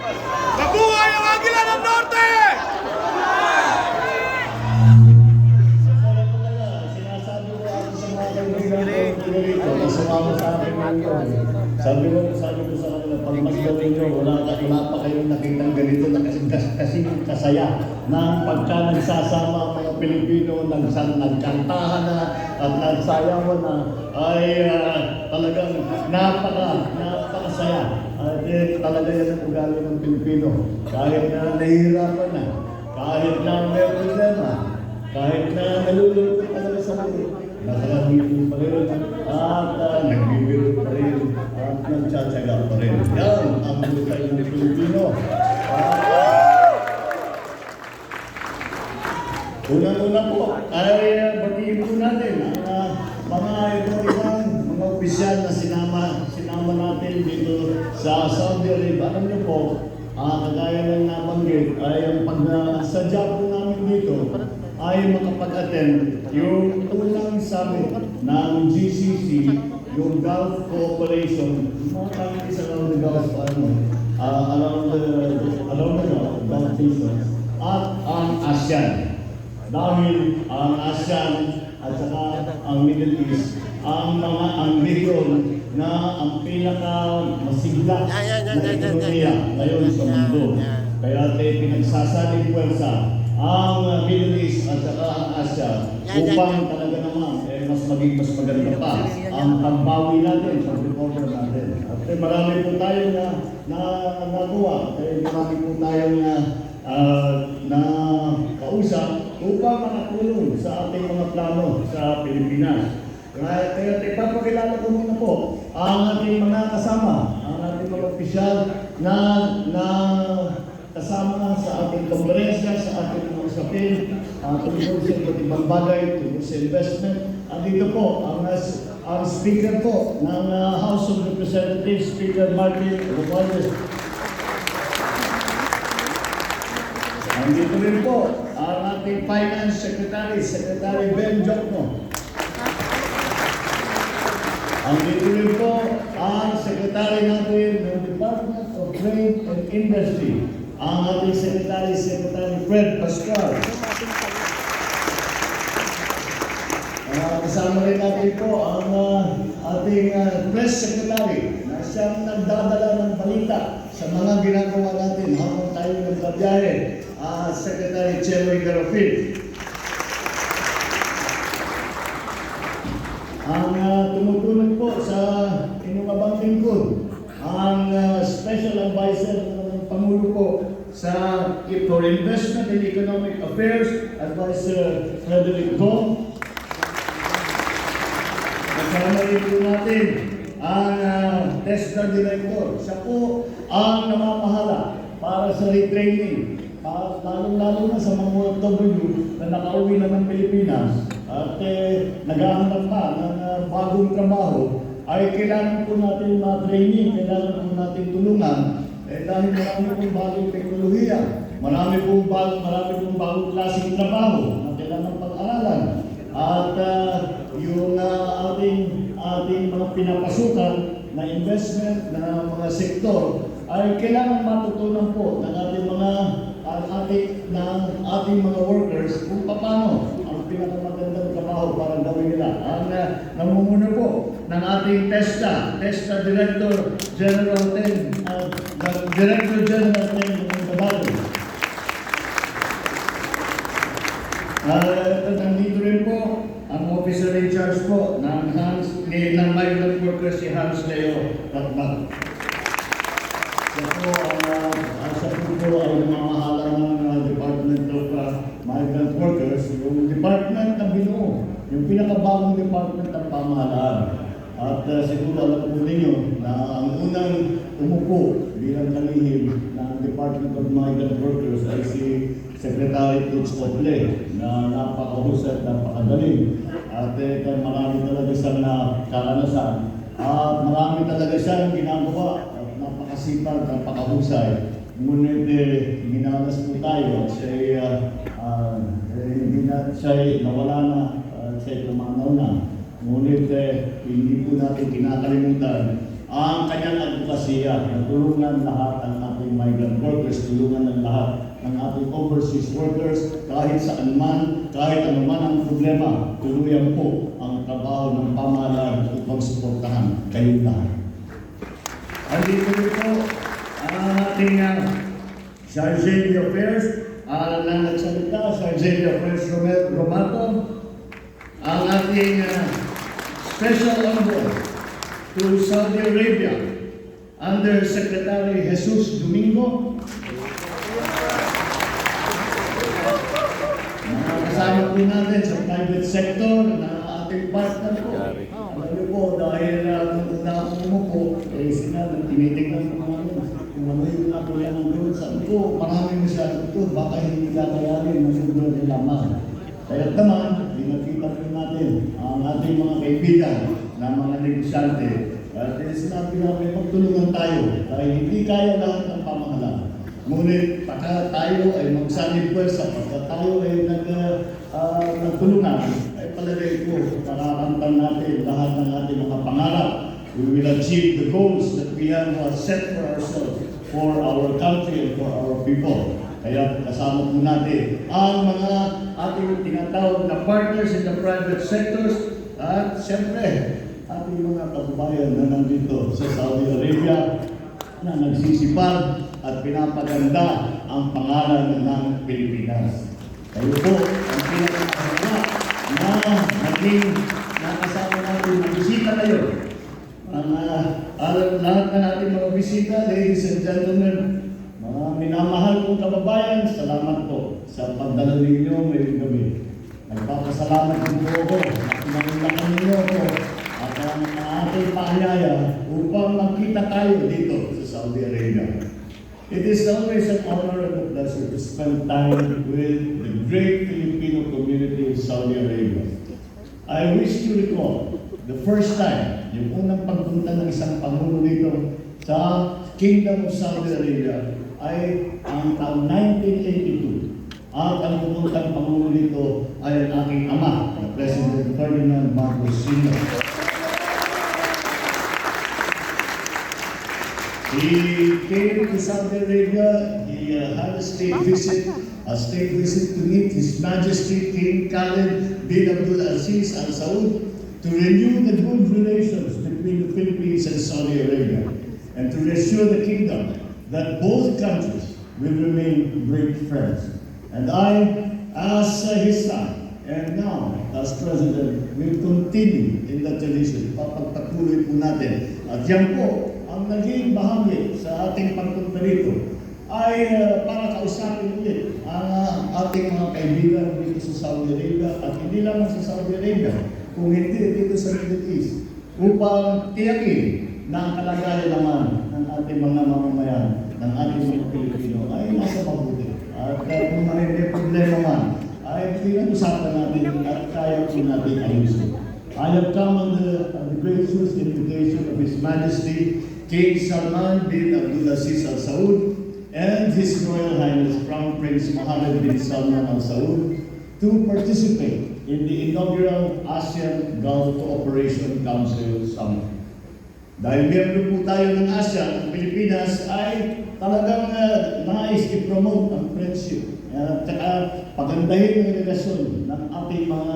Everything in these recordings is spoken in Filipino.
Mabuhay ang Agila ng Norte! Sinasabi ko ako sa mga kaibigan ko dito, kasama sa akin ngayon. Sabi ko sa kanila, pag mag-gawin nyo, wala pa kayong nakitang ganito na kasi kasaya na pagka nagsasama ang mga Pilipino, nagkantahan na at nagsayawan na, ay talagang napakasaya. At talaga yan ang ugali ng Pilipino. Kahit na nahihirapan na, kahit na may problema, kahit na nalulungkot talaga sa mga, nakalangin pa rin at nagbibiro pa rin at nagtsatsaga pa rin. Yan ang buhay ng Pilipino. Unang-una po ay batiin po natin ang mga ibang mga opisyal na sinama natin dito sa Saudi Arabia. Alam niyo po, kagaya ng nabanggit ay ang pagsadya po namin dito ay makapag-attend yung unang summit ng GCC, yung Gulf Cooperation, yung mga countries around the Gulf, around the Gulf nations, at ang ASEAN. Dahil ang ASEAN at saka ang Middle East, ang region na ang pinaka-masigla na ekonomiya ngayon sa mundo. Kaya pinagsasaling puwersa ang Middle East at saka ang Asia upang talaga naman mas maganda pa ang pagbawi natin sa recover natin. At marami po tayong nagawa, marami po tayong na kausap upang makatulong sa ating mga plano sa Pilipinas. Kaya ipapakilala ko muna po ang ating mga kasama, ang ating mga opisyal na kasama sa ating konferensya, sa ating mga usapin, tungkol sa iba't ibang bagay, tungkol sa investment. Dito po, ang speaker po ng House of Representatives, Speaker Martin Romualdez. Dito rin po, ang ating Finance Secretary, Secretary Ben Jokno. Dito rin po, ang Secretary natin ng Department of Trade and Industry, ang ating Secretary Fred Pascual. Kasama rin natin po ang ating Press Secretary na siyang nagdadala ng balita sa mga ginagawa natin habang tayo nagbabiyahe, Secretary Cheroy Garofil. Ang tumutulong po sa inyong abang lingkod, ang Special Advisor ng Pangulo po for Investment and Economic Affairs, Advisor Frederick Go. Kasama rin po natin ang TESDA Director. Siya po ang namamahala para sa retraining, lalong-lalo na sa mga OFW na nakauwi na ng Pilipinas at naghahanap pa ng bagong trabaho, ay kailangan po natin ma-training, kailangan po natin tulungan. Dahil marami pong bagong teknolohiya, marami pong bagong klaseng trabaho na kailangan pag-aralan. At yung ating mga pinapasukan na investment na mga sektor ay kailangan matutunan po ng ating mga workers kung paano ang pinakamagandang trabaho para gawin nila. Ang namumuno po ng ating TESDA Director General ng Tabato. Nandito rin po ang officer in charge po ng migrant workers, si Hans Leo Ratmat. Siya po ay namamahala ng Department of Migrant Workers, yung department na binuo, yung pinakabagong department ng pamahalaan. At siguro alam po ninyo na ang unang umupo bilang kalihim ng Department of Migrant Workers ay si Secretary Tuts Ople na napakahusay at napakagaling. At marami talaga siyang karanasan. At marami talaga siyang ginagawa at napakasipag, napakahusay. Ngunit minalas po tayo at siya'y nawala na, siya'y tumanaw na. Ngunit hindi po natin kinakalimutan ang kanyang advokasya na tulungan lahat ang ating migrant workers, tulungan ng lahat ng ating overseas workers, kahit saan man, kahit anuman ang problema, tuluyan po ang trabaho ng pamahalaan upang suportahan kayong lahat. Andito po ang ating Sergeant de Affairs, na nagsalita, Sergeant de Affairs Romato, ang ating Special Envoy to Saudi Arabia, Under Secretary Jesus Domingo, mga kasama po natin sa private sector na ating partner po. Alam niyo po, dahil nung una akong umupo, sinabi, tinitignan ko namin kung ano yung natuloy ng gawin. Sabi ko, maraming masyado ito, baka hindi kakayanin, masugod din lamang. Kaya naman, pinakita po natin ang ating mga kaibigan na mga negosyante. At sinabi namin, magtulungan tayo dahil hindi kaya lahat ng pamahalaan. Ngunit pagka tayo ay magsanib pwersa, pagka tayo ay nagtulungan, ay palagay ko, makakamtan natin lahat ng ating mga pangarap. We will achieve the goals that we have set for ourselves, for our country and for our people. Kaya kasama po natin ang mga ating tinatawag na partners in the private sectors at siyempre ating mga kababayan na nandito sa Saudi Arabia na nagsisipag at pinapaganda ang pangalan ng Pilipinas. Kayo po ang pinakasama na naging nakasama natin na bisita kayo. Lahat na natin mga bisita, ladies and gentlemen, mga minamahal kong kababayan, salamat po sa pagdala ninyo ngayong gabi. Nagpapasalamat din po ako at pinangulakan ninyo ako at ang ating paanyaya upang magkita tayo dito sa Saudi Arabia. It is always an honor and a pleasure to spend time with the great Filipino community in Saudi Arabia. I wish to recall the first time, yung unang pagpunta ng isang pangulo dito sa Kingdom of Saudi Arabia ay ang taong 1982. At ang pumuntang pangulo dito ay ang aking ama, na President Ferdinand Marcos Sr. He came to Saudi Arabia, he had a state visit to meet His Majesty King Khalid bin Abdul Aziz Al Saud to renew the good relations between the Philippines and Saudi Arabia and to reassure the kingdom that both countries will remain great friends. And I, as his son, and now as President, will continue in that tradition. Papagpatuloy po natin. At yan po, ang naging bahagi sa ating pagpunta rito ay para kausapin ulit ang ating mga kaibigan dito sa Saudi Arabia at hindi lang sa Saudi Arabia, kung hindi dito sa Middle East, upang tiyakin na ang kalagayan naman ng ating mga mamamayan, ng ating mga Pilipino ay nasa mabuti. At kung may problema man, ay pinag-usapan natin at kaya po natin ayusin. I have come on the gracious invitation of His Majesty King Salman bin Abdul Aziz Al Saud and His Royal Highness Crown Prince Mohammed bin Salman Al Saud to participate in the inaugural ASEAN Gulf Cooperation Council Summit. Dahil miyembro po tayo ng ASEAN, ang Pilipinas ay talagang nais i-promote ang friendship at saka pagandahin ang relasyon ng ating mga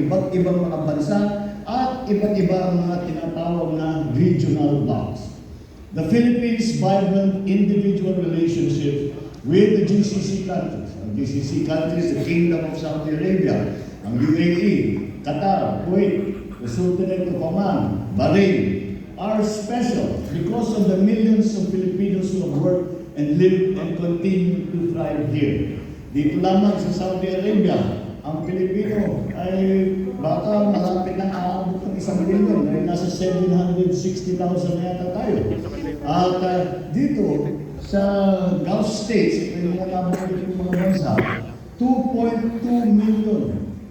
iba't ibang mga bansa at iba't iba ang mga tinatawag na regional blocs. The Philippines' vibrant individual relationship with the GCC countries, ang GCC countries, the Kingdom of Saudi Arabia, ang UAE, Qatar, Kuwait, the Sultanate of Oman, Bahrain, are special because of the millions of Filipinos who have worked and lived and continue to thrive here. Dito lamang sa Saudi Arabia, ang Pilipino ay baka malapit ng aabot ng 1 milyon, ay nasa 760,000 yata tayo. At dito sa Gulf States, yung mga nabanggit yung mga bansa, 2.2 million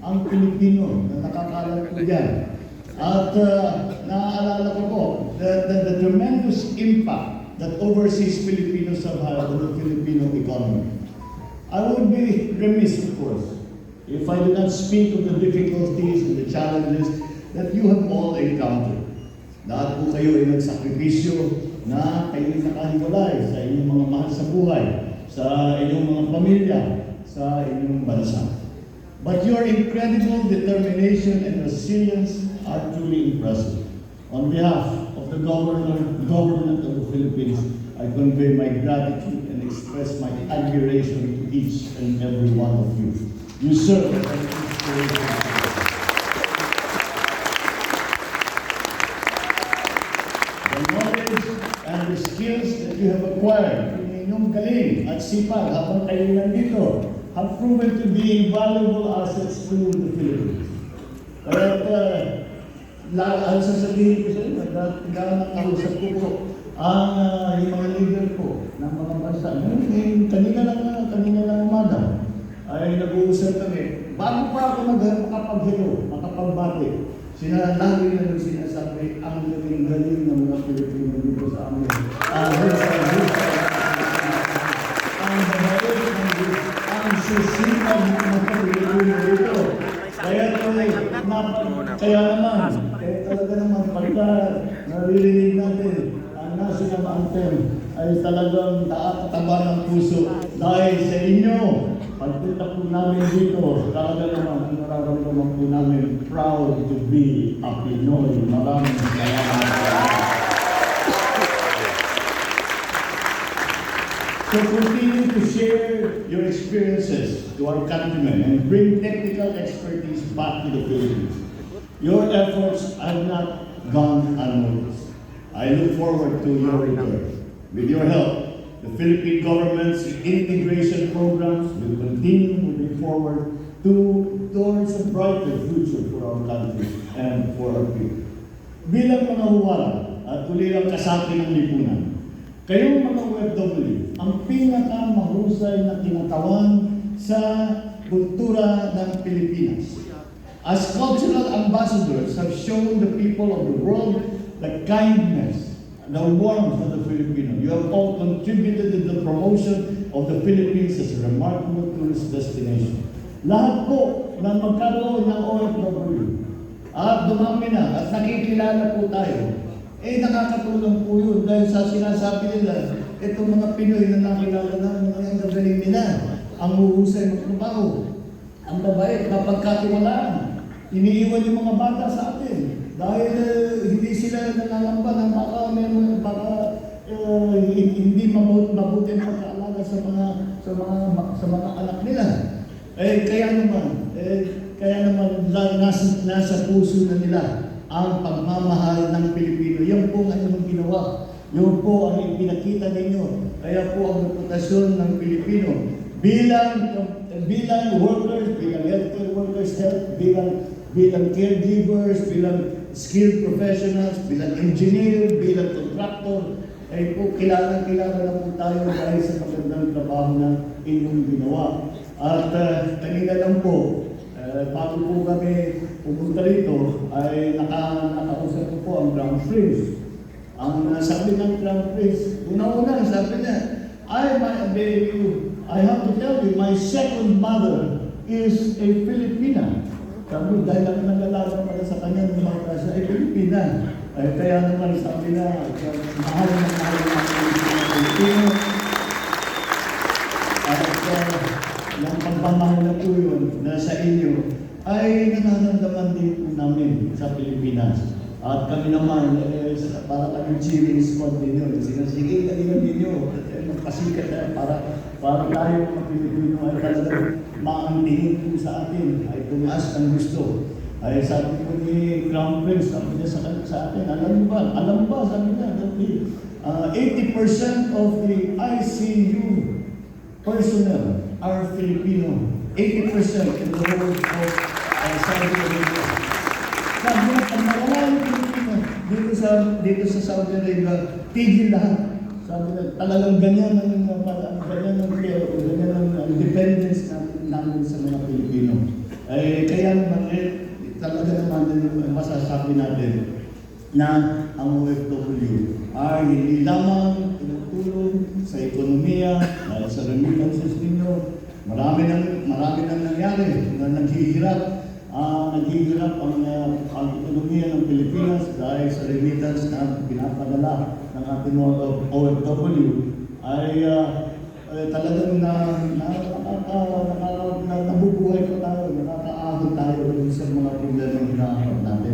ang Pilipino na nakakalat po dyan. At naaalala ko po, the tremendous impact that overseas Filipinos have had on the Filipino economy. I would be remiss, of course, if I did not speak of the difficulties and the challenges that you have all encountered. Lahat po kayo ay nagsakripisyo na kayo'y nakahiwalay sa inyong mga mahal sa buhay, sa inyong mga pamilya, sa inyong bansa. But your incredible determination and resilience are truly impressive. On behalf of the government of the Philippines, I convey my gratitude and express my admiration to each and every one of you. You serve as an inspiration. The knowledge and the skills that you have acquired in inyong galing at sipag habang kayo nandito have proven to be invaluable assets to the Philippines. Kaya ang sasabihin ko sa inyo, nakausap ko po yung mga leader po ng mga bansa. Kanina lang umaga ay nag-uusap kami. Bago pa ako makapagbati, lagi na sinasabi ang galing ng mga Pilipino dito sa amin. Ang susipan ng mga Pilipino dito. Kaya talaga naman pagka naririnig natin ang national anthem ay talagang nakakataba ng puso dahil sa inyo. Pagpunta po namin dito, talaga naman ang nararamdaman po namin, proud to be a Pinoy. Maraming salamat. So continue to share your experiences to our countrymen and bring technical expertise back to the Philippines. Your efforts have not gone unnoticed. I look forward to your return. With your help, the Philippine government's integration programs will continue moving forward towards a brighter future for our country and for our people. Bilang mga huwara at ulilang kasapi ng lipunan, kayong mga OFW, ang pinakamahusay na tinatawan sa kultura ng Pilipinas. As cultural ambassadors have shown the people of the world the kindness, the warmth of the Filipino. You have all contributed to the promotion of the Philippines as a remarkable tourist destination. Lahat po na magkaroon ng OFW at dumami na at nakikilala po tayo, nakakatulong po yun dahil sa sinasabi nila, itong mga Pinoy na nakilala na ang gagaling nila, ang huhusay magtrabaho, ang babae, mapagkatiwalaan, iniiwan yung mga bata sa atin dahil hindi sila nangalamba ng baka hindi mabuti ang pagkaalaga sa mga anak nila. Kaya naman nasa puso na nila ang pagmamahal ng Pilipino. Yan po ang inyong ginawa. Yan po ang ipinakita ninyo. Kaya po ang reputasyon ng Pilipino bilang workers, bilang healthcare workers, bilang caregivers, bilang skilled professionals, bilang engineer, bilang contractor, ay po kilala na po tayo dahil sa magandang trabaho na inyong ginawa. At kanina lang po, bago po kami pumunta rito, ay nakausap ko po ang Crown Prince. Ang sabi ng Crown Prince, una-una sabi niya, I have to tell you, my second mother is a Filipina. Sabi, dahil ang nag-alaga pala sa kanya ng mga kasi ay Filipina. Kaya naman sabi na, mahal ng Filipino. At yung pagmamahal na po yun na sa inyo ay nanaramdaman din po namin sa Pilipinas. At kami naman, para kami cheering squad ninyo. Sige, kanina ninyo, magpasikat para tayo mga Pilipino ay talagang maangtingin po sa atin, ay tumaas ang gusto. Ay sabi ko ni Crown Prince, sabi niya sa atin, alam ba, sabi niya, 80% of the ICU personnel are Filipino. 80% in the whole of Saudi Arabia. Sabi niya, pag nawala yung Filipino dito sa Saudi Arabia, tigil lahat. Sabi niya, talagang ganyan ang dependence namin sa mga Pilipino. Kaya naman, talaga naman masasabi natin na ang OFW ay hindi lamang tinutulong sa ekonomiya, dahil sa remittances ninyo. Marami nang nangyari na naghihirap naghihirap ang ekonomiya ng Pilipinas dahil sa remittance na pinapadala ng ating mga OFW ay talagang nabubuhay pa tayo, nakakaahon tayo sa mga problema na hinaharap natin.